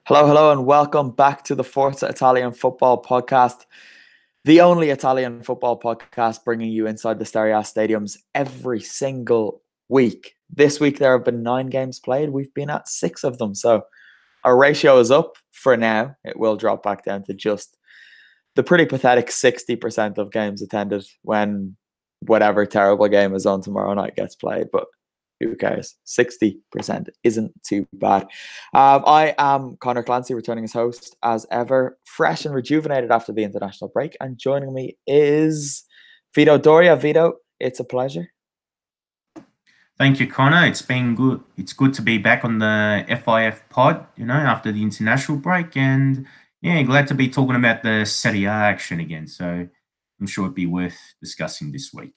Hello, hello, and welcome back to the Forza Italian Football Podcast, the only Italian football podcast bringing you inside the Serie A stadiums every single week. This week there have been 9 games played. We've been at 6 of them, so our ratio is up for now. It will drop back down to just the pretty pathetic 60% of games attended when whatever terrible game is on tomorrow night gets played, but who cares? 60% isn't too bad. I am Conor Clancy, returning as host as ever, fresh and rejuvenated after the international break. And joining me is Vito Doria. Vito, it's a pleasure. Thank you, Conor. It's been good. It's good to be back on the FIFpod, after the international break. And yeah, glad to be talking about the Serie A action again. So I'm sure it'd be worth discussing this week.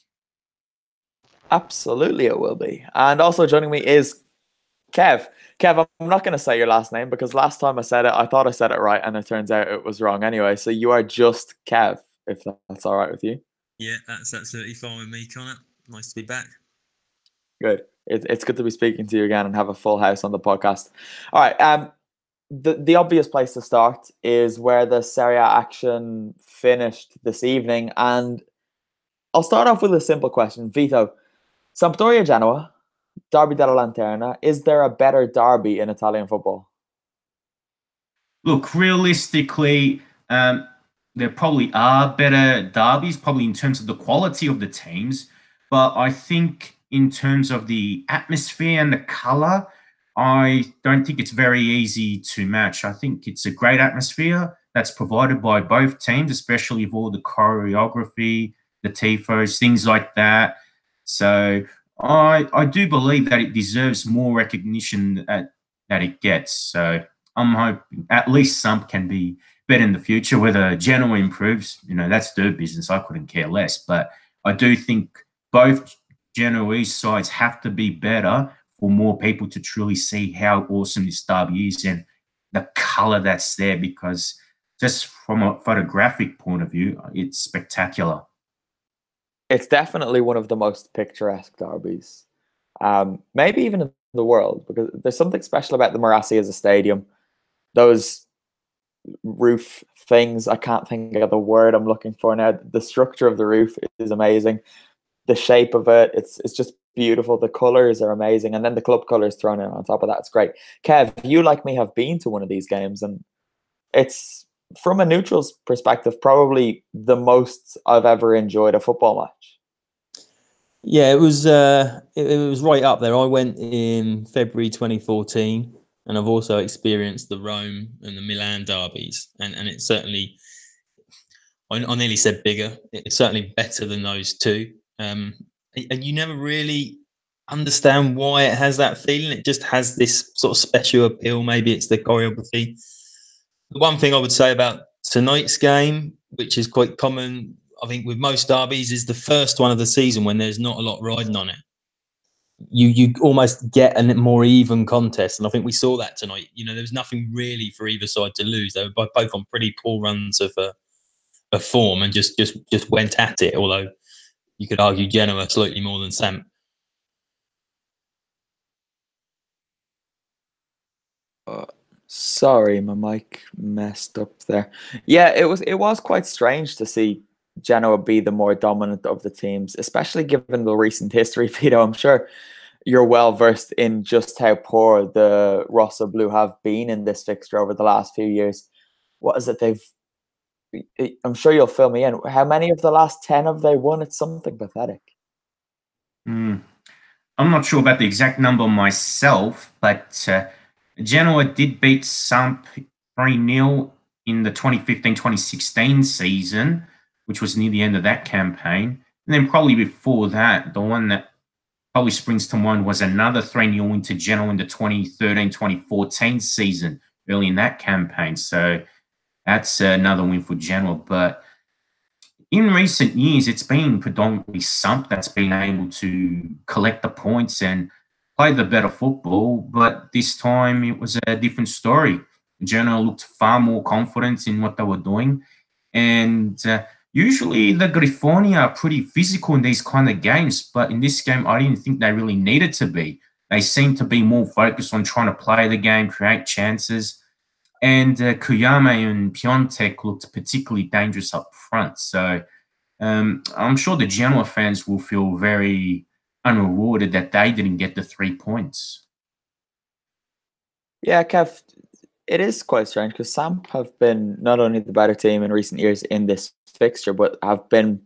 Absolutely, it will be. And also joining me is Kev. Kev, I'm not going to say your last name because last time I said it, I thought I said it right, and it turns out it was wrong anyway. So you are just Kev, if that's all right with you. Yeah, that's absolutely fine with me, Conor. Nice to be back. Good. It's good to be speaking to you again and have a full house on the podcast. All right. The obvious place to start is where the Serie A action finished this evening, and I'll start off with a simple question, Vito. Sampdoria Genoa, Derby della Lanterna. Is there a better derby in Italian football? Look, realistically, there probably are better derbies, probably in terms of the quality of the teams. But I think in terms of the atmosphere and the colour, I don't think it's very easy to match. I think it's a great atmosphere that's provided by both teams, especially with all the choreography, the tifos, things like that. So I do believe that it deserves more recognition that it gets. So I'm hoping at least some can be better in the future. Whether Genoa improves, that's their business. I couldn't care less. But I do think both Genoese sides have to be better for more people to truly see how awesome this derby is and the colour that's there, because just from a photographic point of view, it's spectacular. It's definitely one of the most picturesque derbies, maybe even in the world, because there's something special about the Marassi as a stadium. Those roof things, I can't think of the word I'm looking for now. The structure of the roof is amazing. The shape of it, it's just beautiful. The colours are amazing. And then the club colours thrown in on top of that, it's great. Kev, you like me have been to one of these games, and it's, from a neutral's perspective, probably the most I've ever enjoyed a football match. Yeah, it was right up there. I went in February 2014, and I've also experienced the Rome and the Milan derbies, and it's certainly, I nearly said bigger. It's certainly better than those two. And you never really understand why it has that feeling. It just has this sort of special appeal. Maybe it's the choreography. The one thing I would say about tonight's game, which is quite common, I think, with most derbies, is the first one of the season when there's not a lot riding on it. You almost get a more even contest, and I think we saw that tonight. There was nothing really for either side to lose. They were both on pretty poor runs of form and just went at it. Although you could argue Genoa slightly more than Samp. Sorry, my mic messed up there. Yeah, it was quite strange to see Genoa be the more dominant of the teams, especially given the recent history. Vito, I'm sure you're well versed in just how poor the Rosso Blu have been in this fixture over the last few years. What is it I'm sure you'll fill me in. How many of the last 10 have they won? It's something pathetic. I'm not sure about the exact number myself, but Genoa did beat Samp 3-0 in the 2015-2016 season, which was near the end of that campaign. And then probably before that, the one that probably springs to mind was another 3-0 win to Genoa in the 2013-2014 season, early in that campaign. So that's another win for Genoa. But in recent years, it's been predominantly Samp that's been able to collect the points and play the better football, but this time it was a different story. Genoa looked far more confident in what they were doing, and usually the Grifoni are pretty physical in these kind of games, but in this game I didn't think they really needed to be. They seemed to be more focused on trying to play the game, create chances. And Kuyame and Piontek looked particularly dangerous up front. So I'm sure the Genoa fans will feel very unrewarded that they didn't get the 3 points. Yeah, Kev, it is quite strange because Samp have been not only the better team in recent years in this fixture, but have been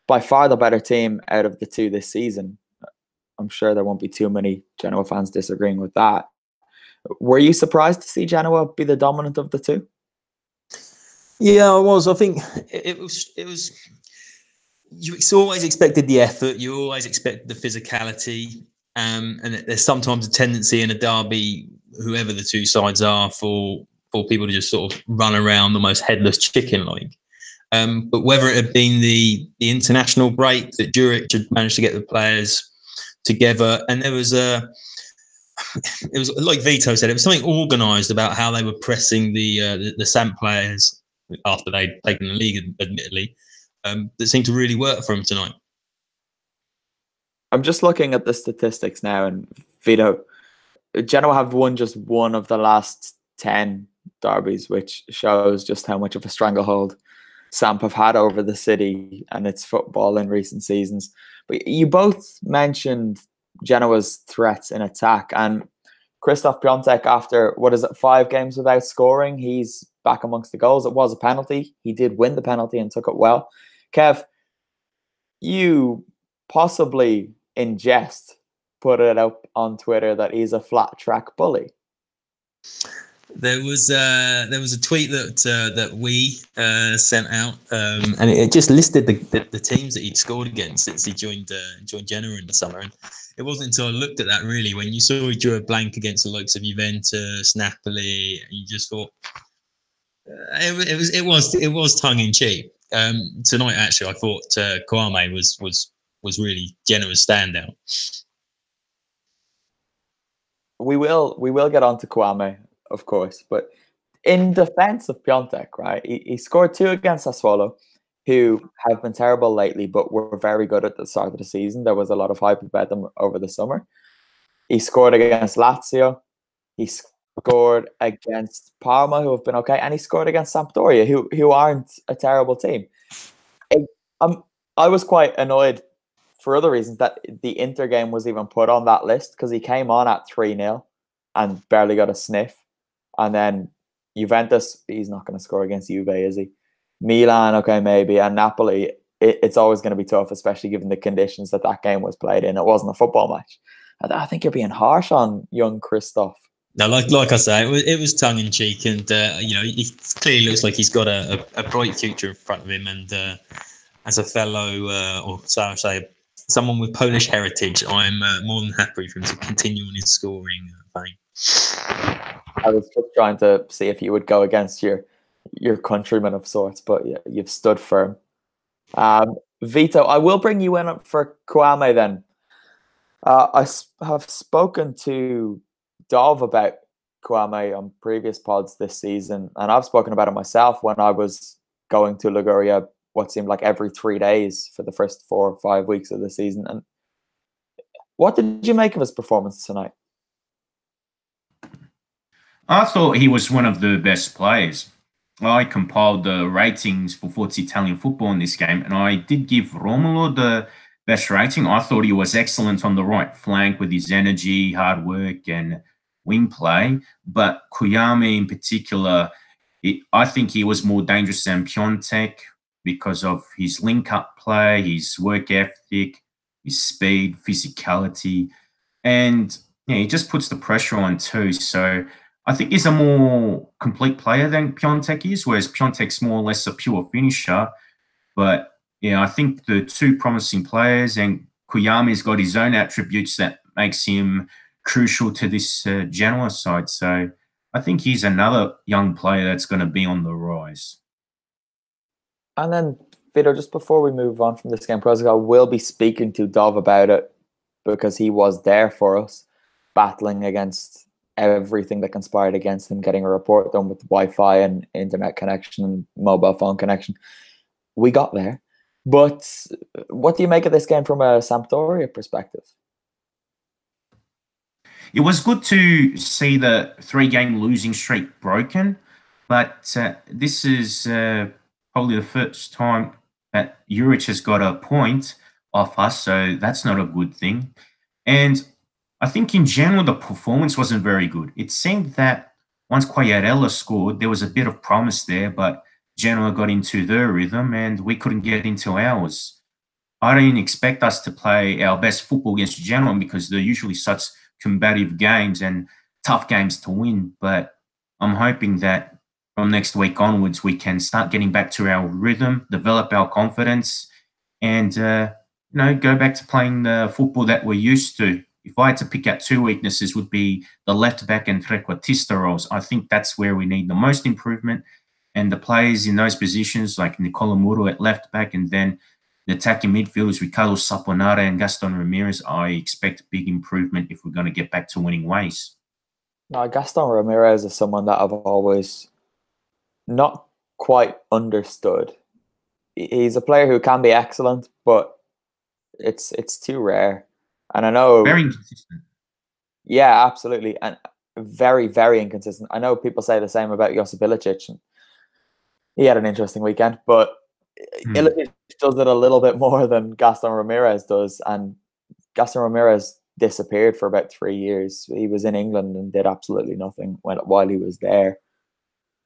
by far the better team out of the two this season. I'm sure there won't be too many Genoa fans disagreeing with that. Were you surprised to see Genoa be the dominant of the two? Yeah, I was. I think it was. You always expected the effort. You always expected the physicality. And there's sometimes a tendency in a derby, whoever the two sides are, for people to just sort of run around almost headless chicken like. But whether it had been the international break that Juric had managed to get the players together, and it was like Vito said, it was something organised about how they were pressing the Samp players after they'd taken the league, admittedly, that seemed to really work for them tonight. I'm just looking at the statistics now, and Vito, Genoa have won just one of the last 10 derbies, which shows just how much of a stranglehold Samp have had over the city and its football in recent seasons. But you both mentioned Genoa's threats in attack, and Christoph Piontek, after 5 games without scoring, he's back amongst the goals. It was a penalty. He did win the penalty and took it well. Kev, you possibly in jest put it up on Twitter that he's a flat track bully. There was a tweet that we sent out, and it just listed the teams that he'd scored against since he joined Genoa in the summer. And it wasn't until I looked at that really when you saw he drew a blank against the likes of Juventus, Napoli, and you just thought it was tongue in cheek. Tonight, actually, I thought Kwame was really Genoa's standout. We will get on to Kwame, of course, but in defense of Piontek, right, he scored 2 against Sassuolo, who have been terrible lately, but were very good at the start of the season. There was a lot of hype about them over the summer. He scored against Lazio. He scored against Parma, who have been okay, and he scored against Sampdoria, who aren't a terrible team. I was quite annoyed for other reasons that the Inter game was even put on that list, because he came on at 3-0 and barely got a sniff. And then Juventus, he's not going to score against Juve, is he? Milan, okay, maybe. And Napoli, it's always going to be tough, especially given the conditions that game was played in. It wasn't a football match. I think you're being harsh on young Christoph. No, like I say, it was tongue in cheek, and he clearly looks like he's got a bright future in front of him. And as a fellow, or so I say, someone with Polish heritage, I'm more than happy for him to continue on his scoring vein. I was just trying to see if you would go against your countrymen of sorts, but yeah, you've stood firm. Vito, I will bring you in for Kwame then. I have spoken to Dov about Kwame on previous pods this season, and I've spoken about it myself when I was going to Liguria what seemed like every 3 days for the first 4 or 5 weeks of the season. And what did you make of his performance tonight? I thought he was one of the best players. I compiled the ratings for Forza Italian Football in this game, and I did give Romulo the best rating. I thought he was excellent on the right flank with his energy, hard work, and wing play. But Kuyame in particular, I think he was more dangerous than Piontek because of his link-up play, his work ethic, his speed, physicality, and he just puts the pressure on too. So I think he's a more complete player than Piontek is, whereas Piontek's more or less a pure finisher. But I think the two promising players, and Kuyame's got his own attributes that makes him crucial to this Genoa side. So I think he's another young player that's going to be on the rise. And then, Vito, just before we move on from this game, I will be speaking to Dov about it because he was there for us, battling against everything that conspired against him, getting a report done with Wi-Fi and internet connection and mobile phone connection. We got there. But what do you make of this game from a Sampdoria perspective? It was good to see the 3-game losing streak broken. But this is probably the first time that Juric has got a point off us, so that's not a good thing. And I think in general, the performance wasn't very good. It seemed that once Quagliarella scored, there was a bit of promise there, but Genoa got into their rhythm and we couldn't get into ours. I don't expect us to play our best football against Genoa because they're usually such combative games and tough games to win. But I'm hoping that from next week onwards, we can start getting back to our rhythm, develop our confidence, and go back to playing the football that we're used to. If I had to pick out two weaknesses, would be the left back and trequartista roles. I think that's where we need the most improvement. And the players in those positions, like Nicola Muro at left back, and then the attacking midfielders, Ricardo Saponara and Gaston Ramirez, I expect big improvement if we're going to get back to winning ways. No, Gaston Ramirez is someone that I've always not quite understood. He's a player who can be excellent, but it's too rare. And I know... Very inconsistent. Yeah, absolutely. And very, very inconsistent. I know people say the same about Josip Ilicic. And he had an interesting weekend, but Ilicic does it a little bit more than Gaston Ramirez does. And Gaston Ramirez disappeared for about 3 years. He was in England and did absolutely nothing while he was there.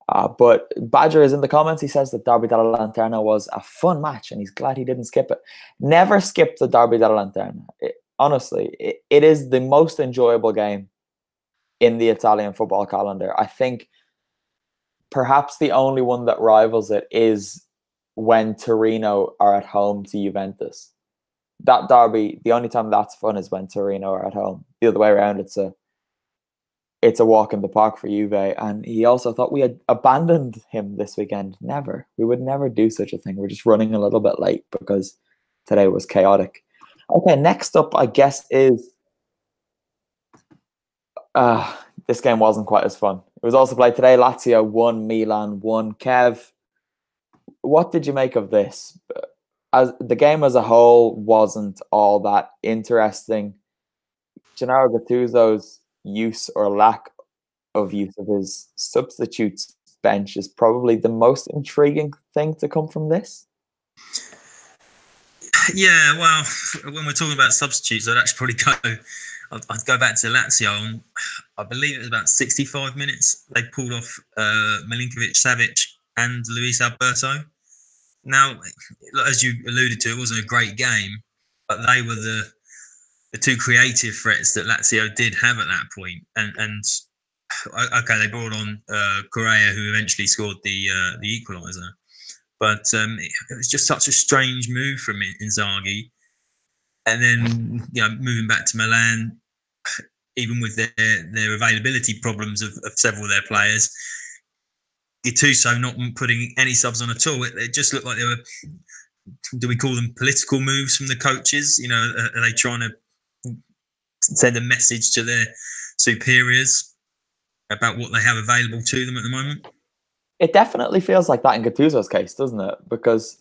But Badger is in the comments. He says that Derby della Lanterna was a fun match and he's glad he didn't skip it. Never skip the Derby della Lanterna. Honestly, it is the most enjoyable game in the Italian football calendar. I think perhaps the only one that rivals it is when Torino are at home to Juventus. That derby, the only time that's fun is when Torino are at home. The other way around, it's a walk in the park for Juve. And he also thought we had abandoned him this weekend. Never. We would never do such a thing. We're just running a little bit late because today was chaotic. Okay, next up, I guess, is... this game wasn't quite as fun. It was also played today. Lazio 1, Milan 1. Kev, what did you make of this? As the game as a whole wasn't all that interesting. Gennaro Gattuso's use or lack of use of his substitutes bench is probably the most intriguing thing to come from this. Yeah, well, when we're talking about substitutes, I'd actually probably I'd go back to Lazio. I believe it was about 65 minutes. They pulled off Milinkovic, Savic, and Luis Alberto. Now, as you alluded to, it wasn't a great game, but they were the two creative threats that Lazio did have at that point. And okay, they brought on Correa, who eventually scored the equaliser. But it was just such a strange move from Inzaghi. And then, moving back to Milan, even with their availability problems of several of their players, Gattuso not putting any subs on at all. It just looked like they were, do we call them political moves from the coaches? Are they trying to send a message to their superiors about what they have available to them at the moment? It definitely feels like that in Gattuso's case, doesn't it? Because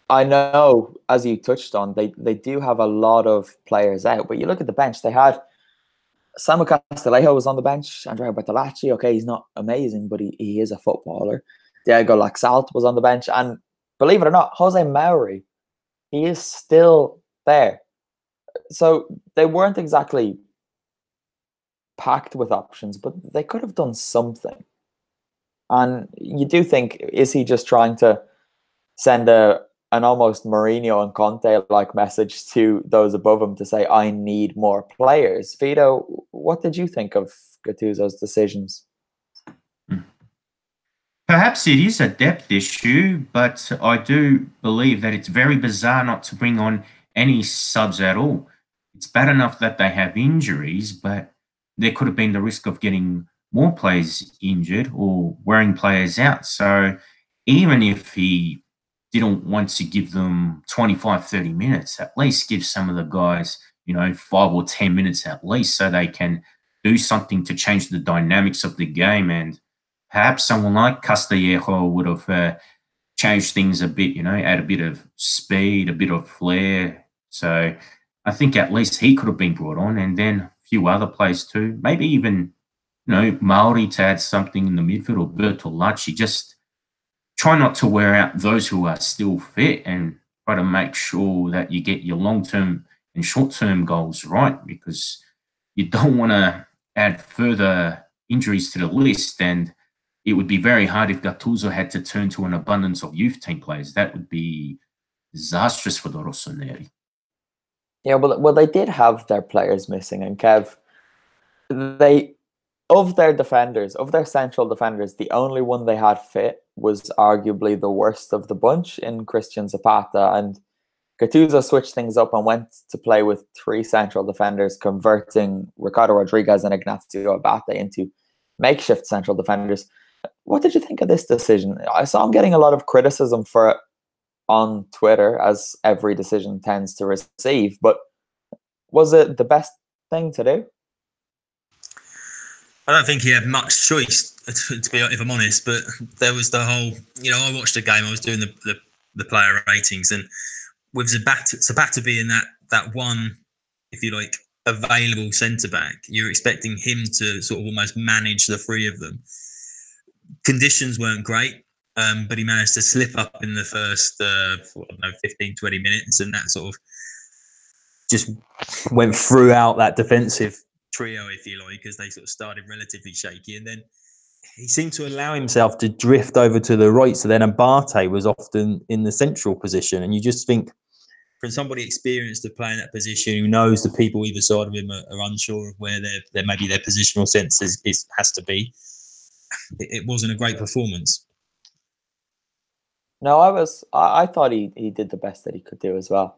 I know, as you touched on, they do have a lot of players out. But you look at the bench, they had Samu Castillejo was on the bench. Andrea Bertolacci, okay, he's not amazing, but he is a footballer. Diego Laxalt was on the bench. And believe it or not, Jose Mauri, he is still there. So they weren't exactly packed with options, but they could have done something. And you do think, is he just trying to send an almost Mourinho and Conte-like message to those above him to say, I need more players? Vito, what did you think of Gattuso's decisions? Perhaps it is a depth issue, but I do believe that it's very bizarre not to bring on any subs at all. It's bad enough that they have injuries, but there could have been the risk of getting more players injured or wearing players out. So even if he didn't want to give them 25, 30 minutes, at least give some of the guys, 5 or 10 minutes at least, so they can do something to change the dynamics of the game. And perhaps someone like Castillejo would have changed things a bit, add a bit of speed, a bit of flair. So I think at least he could have been brought on, and then a few other players too. Maybe even Maori to add something in the midfield, or Bertolacci. Just try not to wear out those who are still fit, and try to make sure that you get your long-term and short-term goals right, because you don't want to add further injuries to the list. And it would be very hard if Gattuso had to turn to an abundance of youth team players. That would be disastrous for the Rossoneri. Yeah, well, they did have their players missing, and Kev, of their central defenders, the only one they had fit was arguably the worst of the bunch in Christian Zapata, and Gattuso switched things up and went to play with 3 central defenders, converting Ricardo Rodriguez and Ignacio Abate into makeshift central defenders. What did you think of this decision? I saw him getting a lot of criticism for it on Twitter, as every decision tends to receive, but was it the best thing to do? I don't think he had much choice, to be, if I'm honest, but there was the whole, I watched the game, I was doing the player ratings, and with Zapata being that one, if you like, available centre-back, you're expecting him to sort of almost manage the 3 of them. Conditions weren't great, but he managed to slip up in the first 15, 20 minutes, and that sort of just went throughout that defensive trio, if you like, because they sort of started relatively shaky, and then he seemed to allow himself to drift over to the right, so then Abate was often in the central position, and you just think, from somebody experienced to play in that position, who knows the people either side of him are unsure of where their maybe their positional sense has to be, it wasn't a great performance. No, I thought he did the best that he could do as well.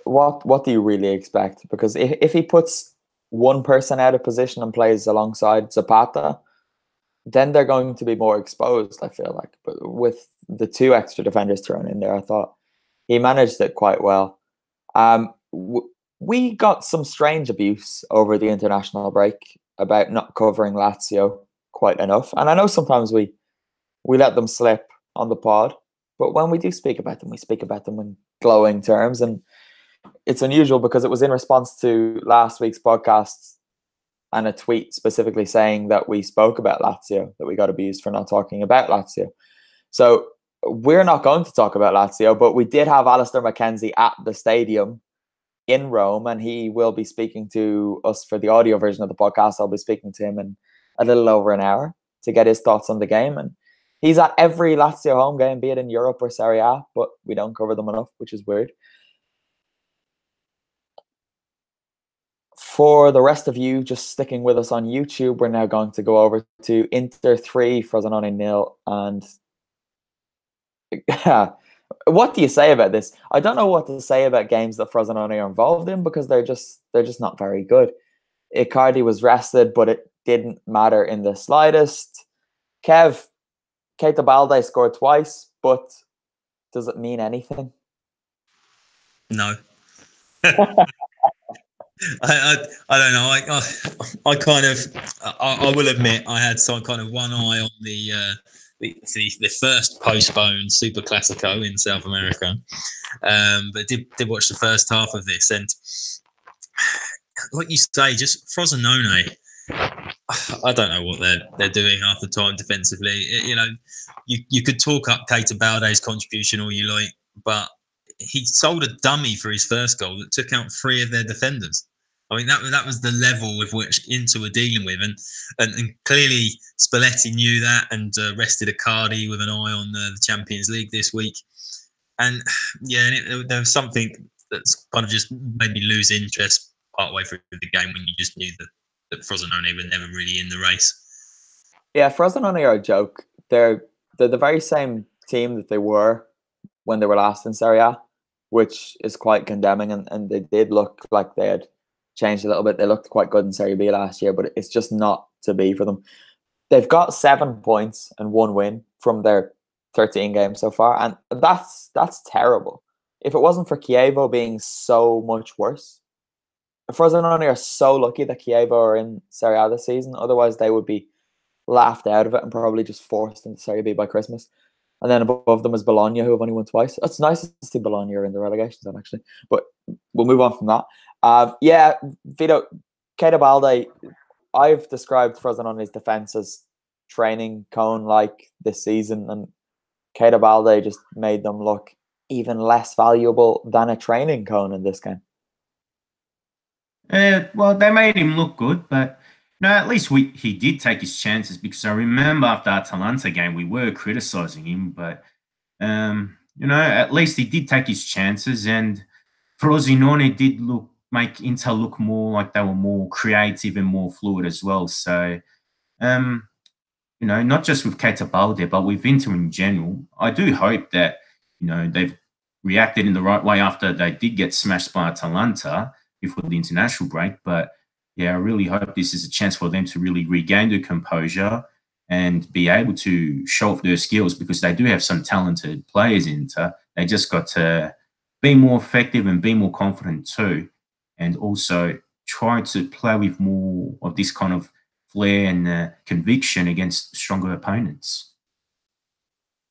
What do you really expect? Because if he puts one person out of position and plays alongside Zapata, then they're going to be more exposed, I feel like. But with the 2 extra defenders thrown in there, I thought he managed it quite well. We got some strange abuse over the international break about not covering Lazio quite enough. And I know sometimes we let them slip on the pod, but when we do speak about them, we speak about them in glowing terms. And it's unusual because it was in response to last week's podcast and a tweet specifically saying that we spoke about Lazio, that we got abused for not talking about Lazio. So we're not going to talk about Lazio, but we did have Alistair McKenzie at the stadium in Rome, and he will be speaking to us for the audio version of the podcast. I'll be speaking to him in a little over an hour to get his thoughts on the game. And he's at every Lazio home game, be it in Europe or Serie A, but we don't cover them enough, which is weird. For the rest of you just sticking with us on YouTube, we're now going to go over to Inter 3, Frosinone 0. And what do you say about this? I don't know what to say about games that Frosinone are involved in, because they're just not very good. Icardi was rested, but it didn't matter in the slightest. Kev, Keita Balde scored twice, but does it mean anything? No. I don't know. I kind of, I will admit, I had some kind of one eye on the first postponed Super Classico in South America, but did watch the first half of this, and like you say, just Frosinone, I don't know what they're doing half the time defensively. You could talk up Keita Balde's contribution all you like, but he sold a dummy for his first goal that took out 3 of their defenders. I mean, that was the level with which Inter were dealing with, and clearly Spalletti knew that and rested Icardi with an eye on the Champions League this week. And yeah, there was something that's kind of just made me lose interest partway through the game when you just knew that Frosinone were never really in the race. Yeah, Frosinone are a joke. They're the very same team that they were when they were last in Serie A, which is quite condemning, and they did look like they had changed a little bit. They looked quite good in Serie B last year, but it's just not to be for them. They've got 7 points and 1 win from their 13 games so far, and that's terrible. If it wasn't for Chievo being so much worse, Frosinone are so lucky that Chievo are in Serie A this season. Otherwise, they would be laughed out of it and probably just forced into Serie B by Christmas. And then above them is Bologna, who have only won twice. It's nice to see Bologna in the relegation zone, actually. But we'll move on from that. Yeah, Vito, Keita Balde, I've described Frosinoni's defence as training cone-like this season, and Keita Balde just made them look even less valuable than a training cone in this game. Well, they made him look good, but no, at least he did take his chances, because I remember after our Atalanta game, we were criticising him, but at least he did take his chances, and Frosinone did make Inter look more like they were more creative and more fluid as well. So, not just with Keita Balde, but with Inter in general, I do hope that, they've reacted in the right way after they did get smashed by Atalanta before the international break. But yeah, I really hope this is a chance for them to really regain their composure and be able to show off their skills, because they do have some talented players in Inter. They just got to be more effective and be more confident too, and also try to play with more of this kind of flair and conviction against stronger opponents.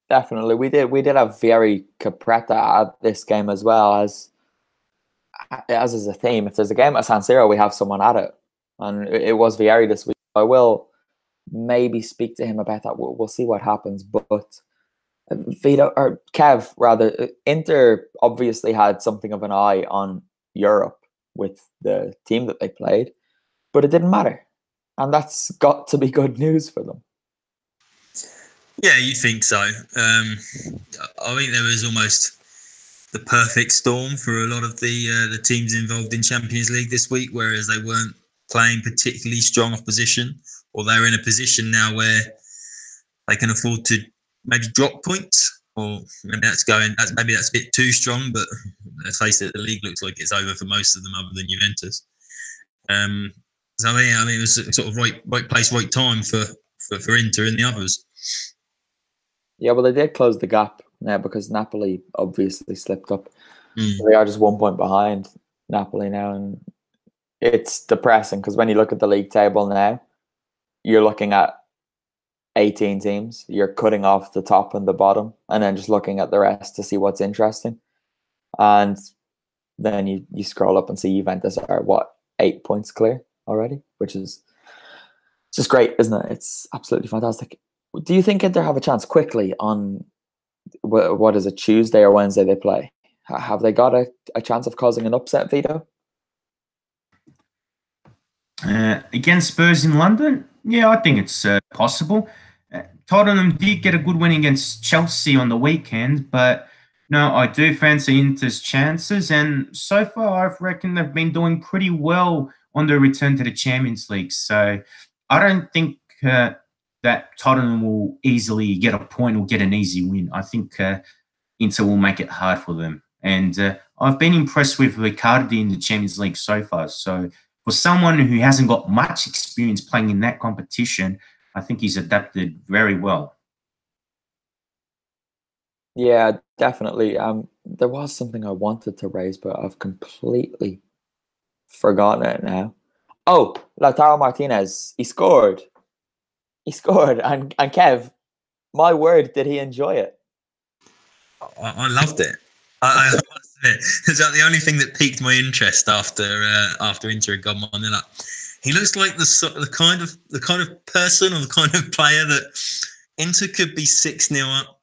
Definitely, we did have very Capretta at this game as well, as is a theme. If there's a game at San Siro, we have someone at it, and it was Vieri this week. I will maybe speak to him about that. We'll see what happens. But Vito, or Kev rather, Inter obviously had something of an eye on Europe with the team that they played, but it didn't matter, and that's got to be good news for them. Yeah, you think so? I think there was almost the perfect storm for a lot of the teams involved in Champions League this week, whereas they weren't playing particularly strong opposition, or they're in a position now where they can afford to maybe drop points, or maybe that's a bit too strong. But let's face it, the league looks like it's over for most of them, other than Juventus. So I mean, it was sort of right place, right time for Inter and the others. Yeah, well, they did close the gap now because Napoli obviously slipped up. So they are just 1 point behind Napoli now, and it's depressing because when you look at the league table now, you're looking at 18 teams. You're cutting off the top and the bottom, and then just looking at the rest to see what's interesting. And then you scroll up and see Juventus are 8 points clear already, which is just great, isn't it? It's absolutely fantastic. Do you think Inter have a chance quickly on what is it, Tuesday or Wednesday they play? Have they got a chance of causing an upset, Vito? Against Spurs in London? Yeah, I think it's possible. Tottenham did get a good win against Chelsea on the weekend, but no, I do fancy Inter's chances, and so far I reckon they've been doing pretty well on their return to the Champions League. So I don't think that Tottenham will easily get a point or get an easy win. I think Inter will make it hard for them. And I've been impressed with Riccardi in the Champions League so far. So for someone who hasn't got much experience playing in that competition, I think he's adapted very well. Yeah, definitely. There was something I wanted to raise, but I've completely forgotten it now. Oh, Lautaro Martinez, he scored. And Kev, my word, did he enjoy it? I loved it. I must admit, is that the only thing that piqued my interest after Inter had gone 1-0 up? He looks like the kind of person or the kind of player that Inter could be 6-0 up,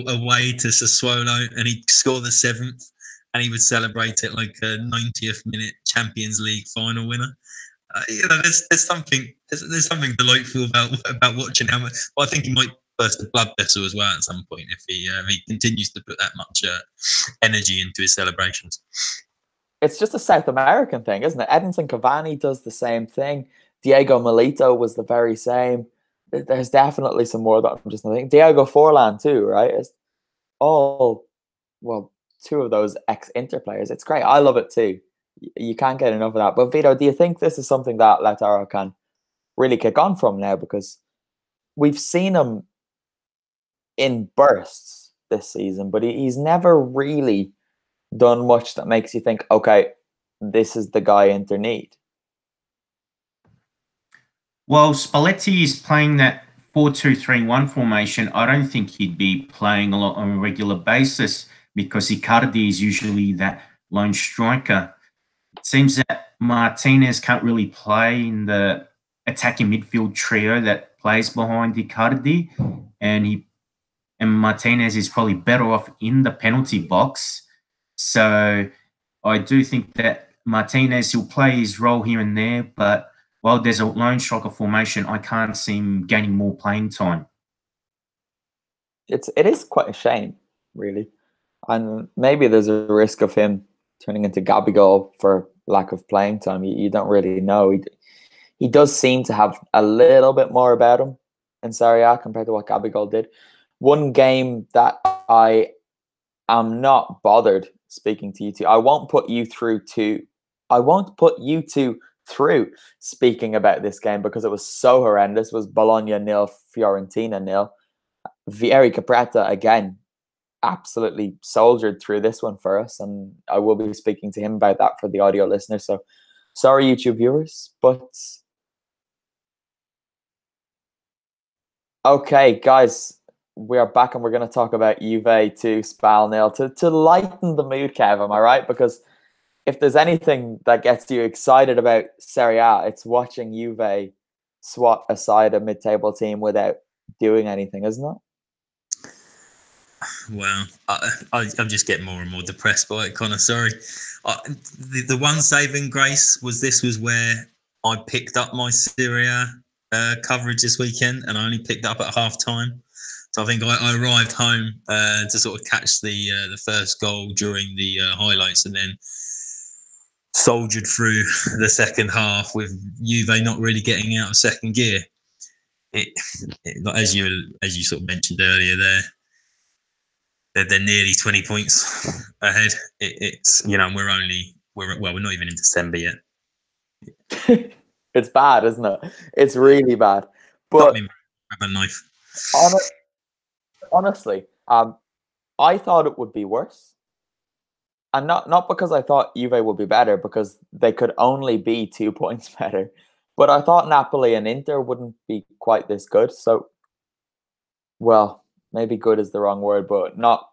away to Sassuolo, and he'd score the 7th, and he would celebrate it like a 90th minute Champions League final winner. There's something delightful about watching him. Well, I think he might burst a blood vessel as well at some point if he continues to put that much energy into his celebrations. It's just a South American thing, isn't it? Edinson Cavani does the same thing. Diego Milito was the very same. There's definitely some more that I'm just thinking. Diego Forlan too, right? It's all, well, two of those ex-Inter players. It's great. I love it too. You can't get enough of that. But Vito, do you think this is something that Lautaro can really kick on from now? Because we've seen him in bursts this season, but he's never really done much that makes you think, okay, this is the guy Inter need. Well, Spalletti is playing that 4-2-3-1 formation. I don't think he'd be playing a lot on a regular basis because Icardi is usually that lone striker. It seems that Martinez can't really play in the attacking midfield trio that plays behind Icardi, and Martinez is probably better off in the penalty box. So I do think that Martinez, he'll play his role here and there, but while there's a lone striker formation, I can't see him gaining more playing time. It is quite a shame, really. And maybe there's a risk of him turning into Gabigol for lack of playing time. You don't really know. He does seem to have a little bit more about him in Serie A compared to what Gabigol did. One game that I am not bothered speaking to you two. I won't put you two through speaking about this game because it was so horrendous. It was Bologna 0, Fiorentina 0. Vieri Capretta again absolutely soldiered through this one for us, and I will be speaking to him about that for the audio listeners. So sorry, YouTube viewers, but okay, guys, we are back and we're going to talk about Juve 2, Spal 0 to lighten the mood, Kev, am I right? Because if there's anything that gets you excited about Serie A, it's watching Juve swat aside a mid-table team without doing anything, isn't it? Well, I'm just getting more and more depressed by it, Conor. Sorry. The one saving grace was where I picked up my Serie A coverage this weekend, and I only picked up at half time. So I think I arrived home to sort of catch the first goal during the highlights, and then soldiered through the second half with Juve not really getting out of second gear. As you sort of mentioned earlier, they're nearly 20 points ahead. It's we're not even in December yet. It's bad, isn't it? It's really bad. But grab a knife. Honestly, I thought it would be worse. And not because I thought Juve would be better, because they could only be 2 points better. But I thought Napoli and Inter wouldn't be quite this good. So, well, maybe good is the wrong word, but not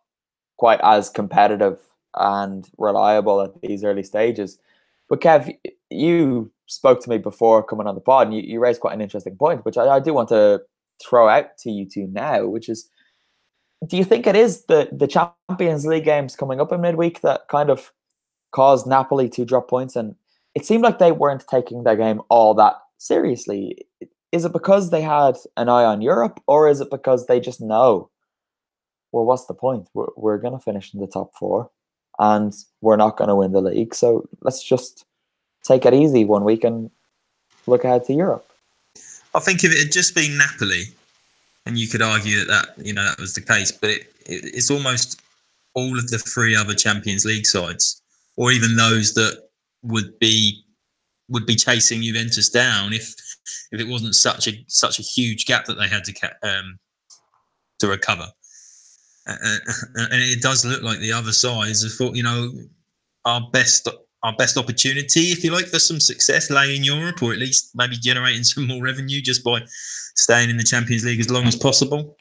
quite as competitive and reliable at these early stages. But Kev, you spoke to me before coming on the pod, and you raised quite an interesting point, which I do want to throw out to you two now, which is, do you think it is the Champions League games coming up in midweek that kind of caused Napoli to drop points? And it seemed like they weren't taking their game all that seriously. Is it because they had an eye on Europe, or is it because they just know, well, what's the point? We're going to finish in the top 4 and we're not going to win the league. So let's just take it easy one week and look ahead to Europe. I think if it had just been Napoli, and you could argue that was the case, but it's almost all of the 3 other Champions League sides, or even those that would be chasing Juventus down if it wasn't such a huge gap that they had to recover. And it does look like the other sides have thought, our best opportunity, if you like, for some success lay in Europe, or at least maybe generating some more revenue just by staying in the Champions League as long as possible.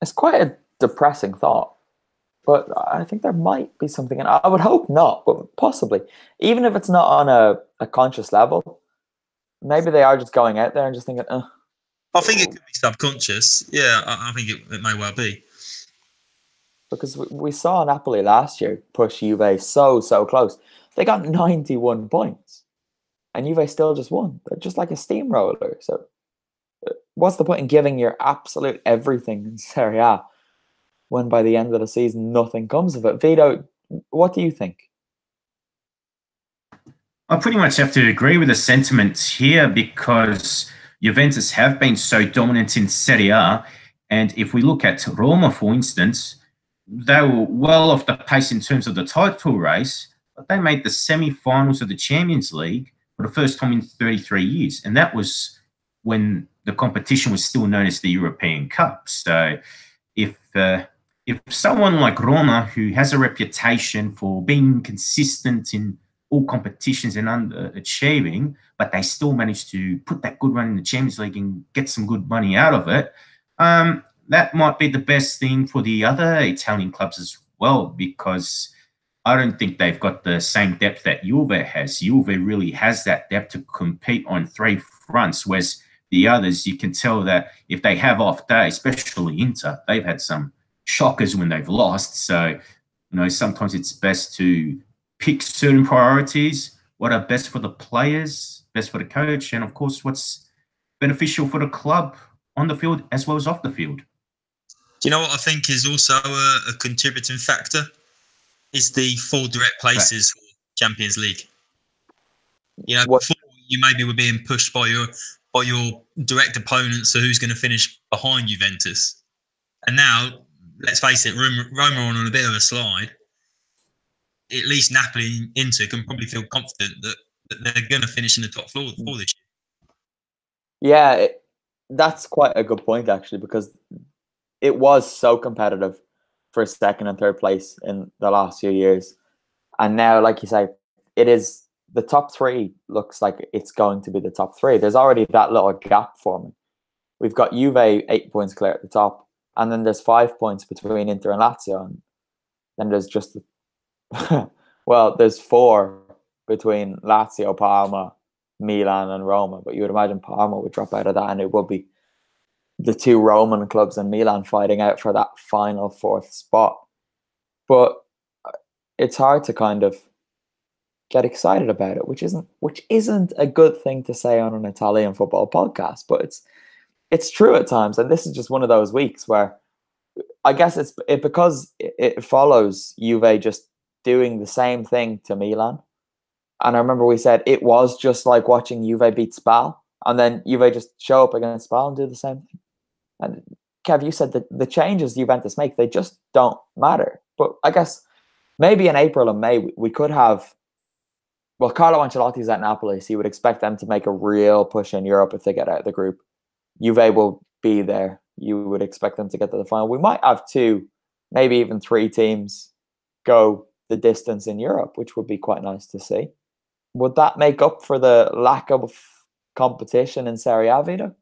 It's quite a depressing thought, but I think there might be something, and I would hope not, but possibly. Even if it's not on a conscious level, maybe they are just going out there and just thinking, I think it could be subconscious. Yeah, I think it may well be. Because we saw Napoli last year push Juve so close. They got 91 points, and Juve still just won. They're just like a steamroller. So what's the point in giving your absolute everything in Serie A when by the end of the season nothing comes of it? Vito, what do you think? I pretty much have to agree with the sentiments here, because Juventus have been so dominant in Serie A. And if we look at Roma, for instance, they were well off the pace in terms of the title race, but they made the semi-finals of the Champions League for the first time in 33 years. And that was when the competition was still known as the European Cup. So if someone like Roma, who has a reputation for being consistent in all competitions and underachieving, but they still managed to put that good run in the Champions League and get some good money out of it, that might be the best thing for the other Italian clubs as well, because I don't think they've got the same depth that Juve has. Juve really has that depth to compete on 3, fronts, whereas the others, you can tell that if they have off days, especially Inter, they've had some shockers when they've lost. So, sometimes it's best to pick certain priorities, what are best for the players, best for the coach, and of course, what's beneficial for the club on the field as well as off the field. Do you know what I think is also a contributing factor? Is the 4 direct places for Champions League. Before you maybe were being pushed by your direct opponents, so who's going to finish behind Juventus. And now, let's face it, Roma are on a bit of a slide. At least Napoli and Inter can probably feel confident that they're going to finish in the top 4 this year. Yeah, that's quite a good point, actually, because it was so competitive for second and third place in the last few years. And now, like you say, it is the top 3 looks like it's going to be the top 3. There's already that little gap forming. We've got Juve 8 points clear at the top, and then there's 5 points between Inter and Lazio. And then there's just, there's 4 between Lazio, Parma, Milan, and Roma. But you would imagine Parma would drop out of that, and it would be the 2 Roman clubs and Milan fighting out for that final 4th spot. But it's hard to kind of get excited about it, which isn't a good thing to say on an Italian football podcast, but it's true at times. And this is just one of those weeks where I guess it's because it follows Juve just doing the same thing to Milan. And I remember we said it was just like watching Juve beat Spal, and then Juve just show up against Spal and do the same thing. And Kev, you said that the changes Juventus make, they just don't matter. But I guess maybe in April and May, we could have, Carlo Ancelotti's at Napoli, so you would expect them to make a real push in Europe if they get out of the group. Juve will be there. You would expect them to get to the final. We might have 2, maybe even 3 teams go the distance in Europe, which would be quite nice to see. Would that make up for the lack of competition in Serie A, Vito?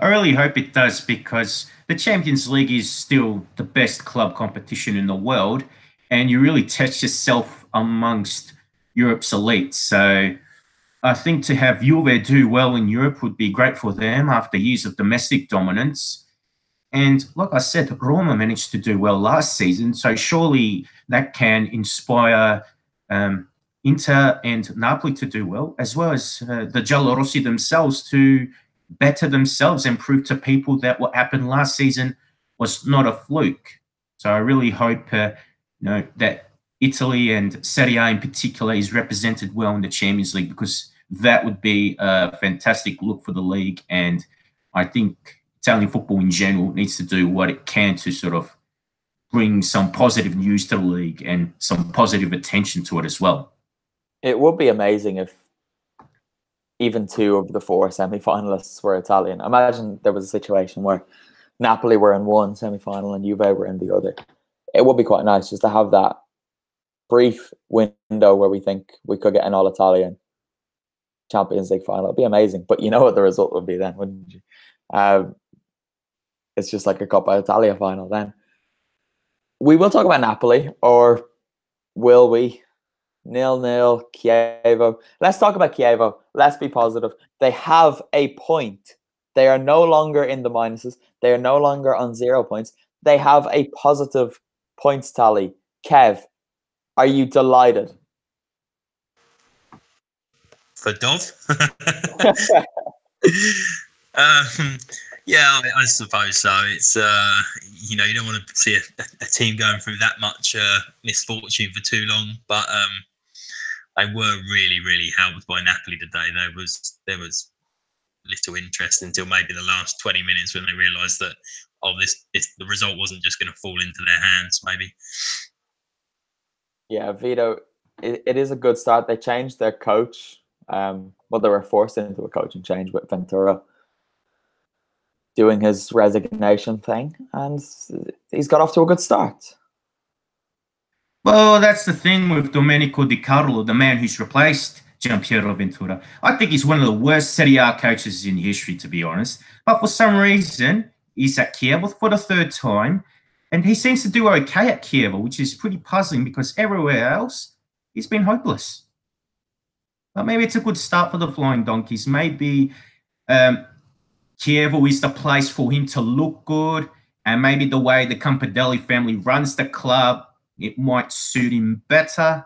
I really hope it does, because the Champions League is still the best club competition in the world, and you really test yourself amongst Europe's elite. So I think to have Juve do well in Europe would be great for them after years of domestic dominance. And like I said, Roma managed to do well last season, so surely that can inspire Inter and Napoli to do well, as well as the Giallorossi themselves to better themselves and prove to people that what happened last season was not a fluke. So I really hope that Italy and Serie A in particular is represented well in the Champions League, because that would be a fantastic look for the league. And I think Italian football in general needs to do what it can to sort of bring some positive news to the league and some positive attention to it as well. It would be amazing if even 2 of the 4 semi-finalists were Italian. Imagine there was a situation where Napoli were in one semi-final and Juve were in the other. It would be quite nice just to have that brief window where we think we could get an all-Italian Champions League final. It'd be amazing. But you know what the result would be then, wouldn't you? It's just like a Coppa Italia final then. We will talk about Napoli, or will we? 0-0, Chievo. Let's talk about Chievo. Let's be positive. They have a point. They are no longer in the minuses. They are no longer on 0 points. They have a positive points tally. Kev, are you delighted? For Dov? Yeah, I suppose so. It's you don't want to see a team going through that much misfortune for too long. But they were really, really helped by Napoli today. There was little interest until maybe the last 20 minutes when they realised that the result wasn't just going to fall into their hands. Maybe. Yeah, Vito, it is a good start. They changed their coach. They were forced into a coaching change with Ventura doing his resignation thing, and he's got off to a good start. Well, that's the thing with Domenico Di Carlo, the man who's replaced Gianpiero Ventura. I think he's one of the worst Serie A coaches in history, to be honest. But for some reason, he's at Chievo for the 3rd time, and he seems to do okay at Chievo, which is pretty puzzling because everywhere else, he's been hopeless. But maybe it's a good start for the Flying Donkeys. Maybe Chievo is the place for him to look good, and maybe the way the Campidelli family runs the club, it might suit him better.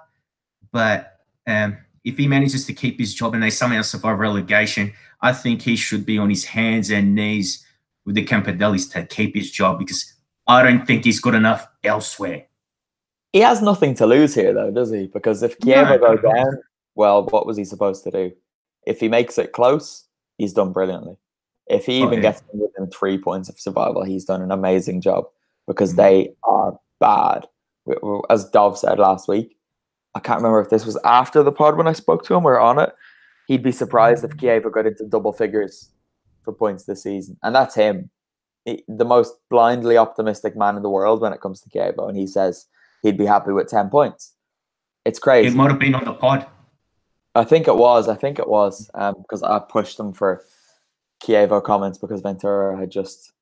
But if he manages to keep his job and they somehow survive relegation, I think he should be on his hands and knees with the Campidellis to keep his job, because I don't think he's good enough elsewhere. He has nothing to lose here, though, does he? Because if Chievo goes down, well, what was he supposed to do? If he makes it close, he's done brilliantly. If he even gets within 3 points of survival, he's done an amazing job, because they are bad. As Dov said last week, I can't remember if this was after the pod when I spoke to him or on it. He'd be surprised if Chievo got into double figures for points this season. And that's him, the most blindly optimistic man in the world when it comes to Chievo. And he says he'd be happy with 10 points. It's crazy. It might have been on the pod. I think it was. Because I pushed him for Chievo comments because Ventura had just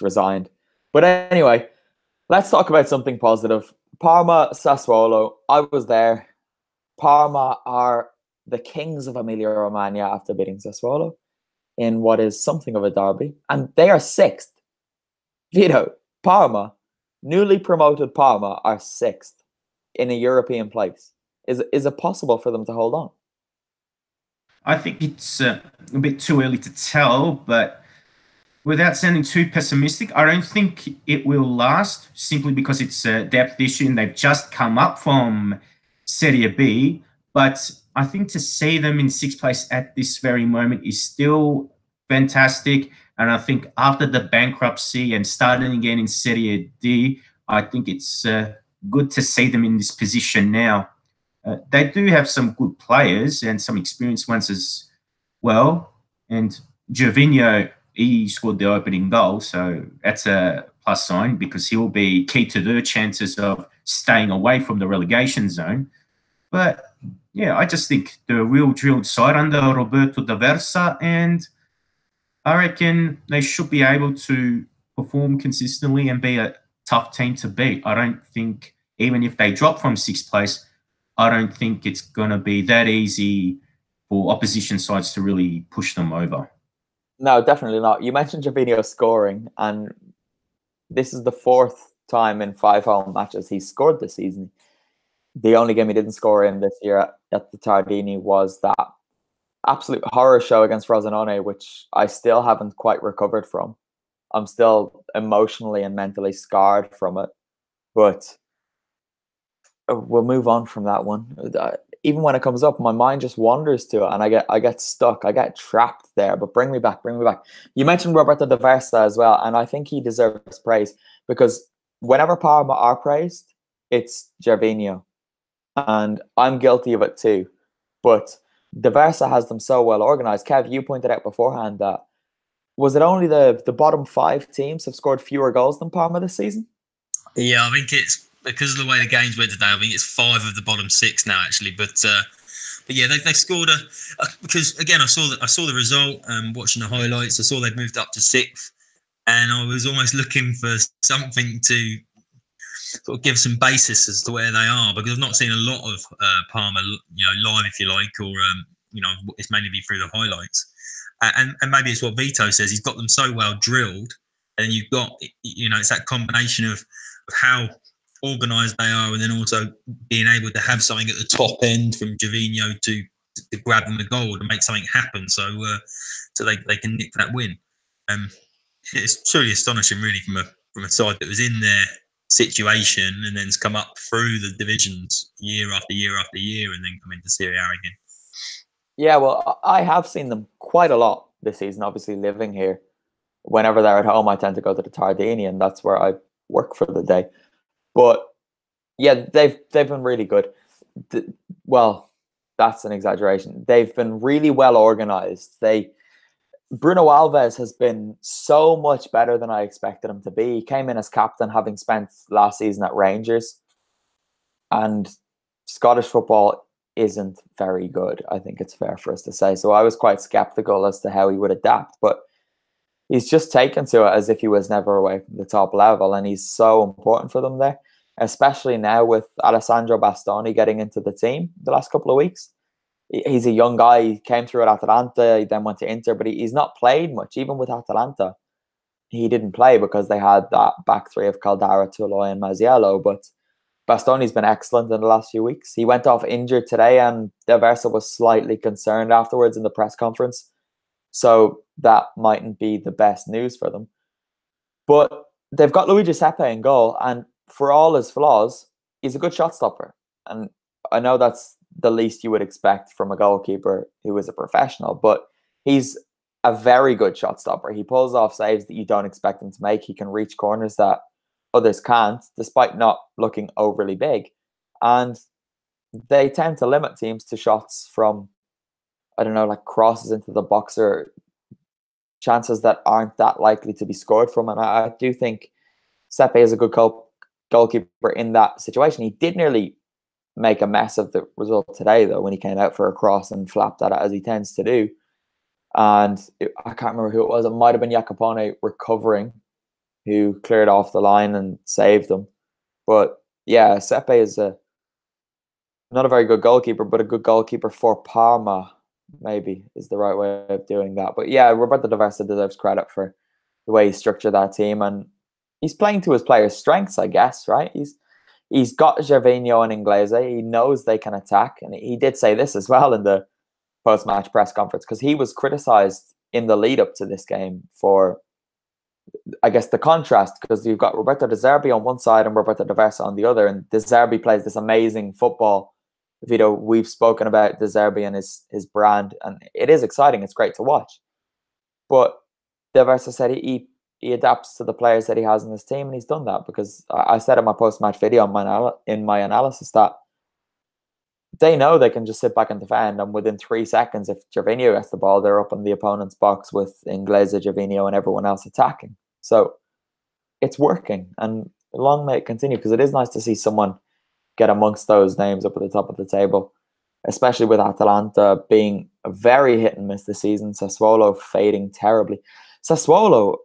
resigned. But anyway, let's talk about something positive. Parma, Sassuolo. I was there. Parma are the kings of Emilia-Romagna after beating Sassuolo in what is something of a derby. And they are sixth. Vito, Parma, newly promoted Parma, are sixth in a European place. Is it possible for them to hold on? I think it's a bit too early to tell, but without sounding too pessimistic, I don't think it will last, simply because it's a depth issue and they've just come up from Serie B. But I think to see them in sixth place at this very moment is still fantastic. And I think after the bankruptcy and starting again in Serie D, I think it's good to see them in this position now. They do have some good players and some experienced ones as well. And Gervinho, he scored the opening goal, so that's a plus sign, because he'll be key to their chances of staying away from the relegation zone. But yeah, I just think they're a real drilled side under Roberto D'Aversa, and I reckon they should be able to perform consistently and be a tough team to beat. I don't think, even if they drop from sixth place, I don't think it's going to be that easy for opposition sides to really push them over. No, definitely not. You mentioned Gervinho scoring, and this is the fourth time in 5 home matches he's scored this season. The only game he didn't score in this year at the Tardini was that absolute horror show against Frosinone, which I still haven't quite recovered from. I'm still emotionally and mentally scarred from it. But we'll move on from that one. Even when it comes up, my mind just wanders to it, and I get stuck. I get trapped there. But bring me back. You mentioned Roberto D'Aversa as well, and I think he deserves praise, because whenever Parma are praised, it's Gervinho, and I'm guilty of it too. But D'Aversa has them so well organized. Kev, you pointed out beforehand that was it only the bottom 5 teams have scored fewer goals than Parma this season? Yeah, I think it's because of the way the games went today. I think it's 5 of the bottom 6 now, actually. But yeah, they scored because again I saw the result. Watching the highlights, I saw they'd moved up to 6th, and I was almost looking for something to sort of give some basis as to where they are, because I've not seen a lot of Parma, live, if you like, or it's mainly be through the highlights. And maybe it's what Vito says. He's got them so well drilled, and you've got it's that combination of how organised they are, and then also being able to have something at the top end from Gervinho to grab them a goal and make something happen, so they can nick that win. It's truly astonishing, really, from a side that was in their situation and then's come up through the divisions year after year after year, and then come into Serie A again. Yeah, well, I have seen them quite a lot this season. Obviously, living here, whenever they're at home, I tend to go to the Tardini, and that's where I work for the day. But yeah, they've been really good. Well, that's an exaggeration. They've been really well organized. Bruno Alves has been so much better than I expected him to be. He came in as captain, having spent last season at Rangers, and Scottish football isn't very good, I think it's fair for us to say. So I was quite skeptical as to how he would adapt, but he's just taken to it as if he was never away from the top level, and he's so important for them there, especially now with Alessandro Bastoni getting into the team the last couple of weeks. he's a young guy. He came through at Atalanta, he then went to Inter, but he's not played much. Even with Atalanta, he didn't play because they had that back three of Caldara, Toloi, and Mazziello. But Bastoni's been excellent in the last few weeks. He went off injured today, and D'Aversa was slightly concerned afterwards in the press conference. So that mightn't be the best news for them. But they've got Luigi Sepe in goal, and for all his flaws, he's a good shot stopper. And I know that's the least you would expect from a goalkeeper who is a professional, but he's a very good shot stopper. He pulls off saves that you don't expect him to make. He can reach corners that others can't, despite not looking overly big. And they tend to limit teams to shots from, I don't know, like crosses into the box or chances that aren't that likely to be scored from. And I do think Sepe is a good goalkeeper in that situation. He did nearly make a mess of the result today, though, when he came out for a cross and flapped at it, as he tends to do. And I can't remember who it was. It might have been Jacopone recovering, who cleared off the line and saved them. But yeah, Sepe is not a very good goalkeeper, but a good goalkeeper for Parma, maybe, is the right way of doing that. But yeah, Roberto D'Aversa deserves credit for the way he structured that team. And he's playing to his players' strengths, I guess, right? He's got Gervinho and Inglese. He knows they can attack. And he did say this as well in the post-match press conference, because he was criticised in the lead-up to this game for, I guess, the contrast, because you've got Roberto De Zerbi on one side and Roberto D'Aversa on the other, and De Zerbi plays this amazing football. Vito, we've spoken about De Zerbi and his brand, and it is exciting. It's great to watch. But D'Aversa said he adapts to the players that he has in his team, and he's done that, because I said in my post-match video in my analysis that they know they can just sit back and defend, and within 3 seconds, if Gervinho gets the ball, they're up in the opponent's box with Inglese, Gervinho, and everyone else attacking. So it's working, and long may it continue, because it is nice to see someone get amongst those names up at the top of the table, especially with Atalanta being a very hit and miss this season. Sassuolo fading terribly. Sassuolo,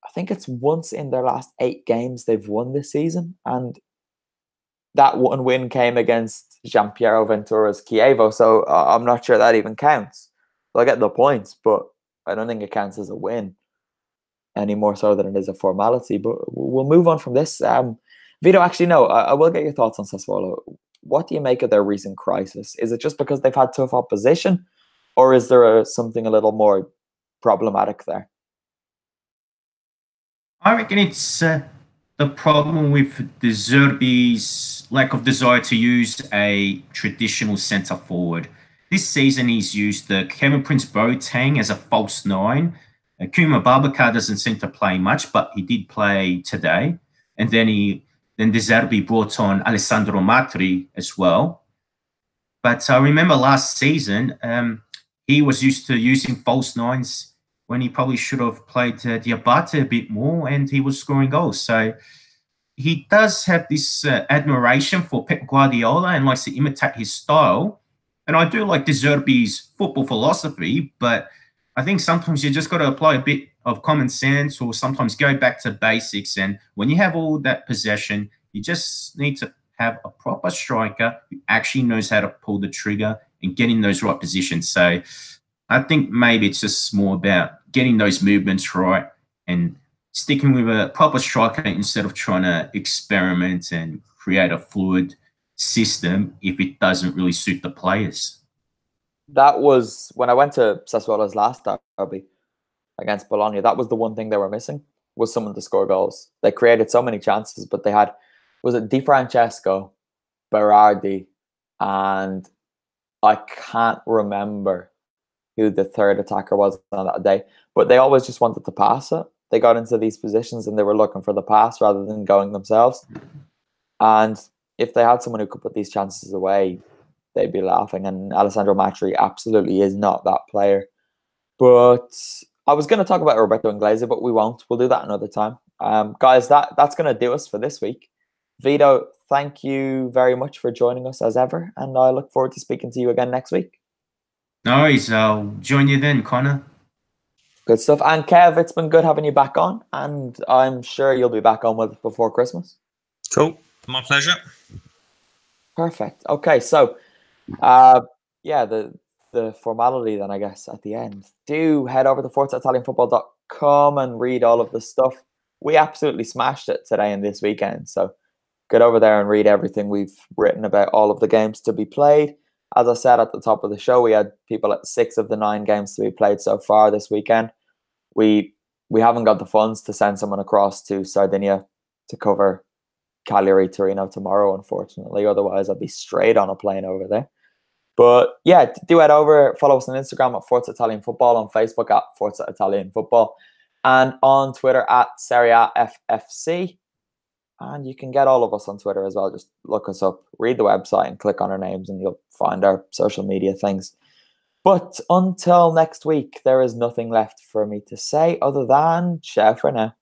I think it's once in their last 8 games they've won this season, and that one win came against Gianpiero Ventura's Chievo, so I'm not sure that even counts. They'll get the points, but I don't think it counts as a win any more so than it is a formality. But we'll move on from this. Vito, actually, no, I will get your thoughts on Sassuolo. What do you make of their recent crisis? Is it just because they've had tough opposition, or is there something a little more problematic there? I reckon it's the problem with De Zerbi's lack of desire to use a traditional centre forward. This season, he's used Kevin Prince Boateng as a false 9. Kuma Babacar doesn't seem to play much, but he did play today. And then De Zerbi brought on Alessandro Matri as well. But I remember last season, he was used to using false 9s when he probably should have played Diabate a bit more, and he was scoring goals. So he does have this admiration for Pep Guardiola and likes to imitate his style. And I do like De Zerbi's football philosophy, but I think sometimes you just got to apply a bit of common sense, or sometimes go back to basics. And when you have all that possession, you just need to have a proper striker who actually knows how to pull the trigger and get in those right positions. So I think maybe it's just more about getting those movements right and sticking with a proper striker instead of trying to experiment and create a fluid system if it doesn't really suit the players. That was when I went to Sassuolo's last derby against Bologna. That was the one thing they were missing, was someone to score goals. They created so many chances, but they had, was it Di Francesco, Berardi, and I can't remember who the third attacker was on that day, but they always just wanted to pass it. They got into these positions and they were looking for the pass rather than going themselves. And if they had someone who could put these chances away, they'd be laughing. And Alessandro Matri absolutely is not that player. But I was going to talk about Roberto Inglese, but we won't. We'll do that another time. Guys, that's going to do us for this week. Vito, thank you very much for joining us as ever, and I look forward to speaking to you again next week. No worries. I'll join you then, Conor. Good stuff. And Kev, it's been good having you back on, and I'm sure you'll be back on with us before Christmas. Cool. My pleasure. Perfect. Okay, so the the formality then, I guess, at the end. Do head over to ForzaItalianFootball.com and read all of the stuff. We absolutely smashed it today and this weekend. So get over there and read everything we've written about all of the games to be played. As I said at the top of the show, we had people at 6 of the 9 games to be played so far this weekend. We haven't got the funds to send someone across to Sardinia to cover Cagliari Torino tomorrow, unfortunately. Otherwise, I'd be straight on a plane over there. But yeah, do head over, follow us on Instagram at Forza Italian Football, on Facebook at Forza Italian Football, and on Twitter at Serie A FFC. And you can get all of us on Twitter as well. Just look us up, read the website, and click on our names, and you'll find our social media things. But until next week, there is nothing left for me to say other than ciao for now.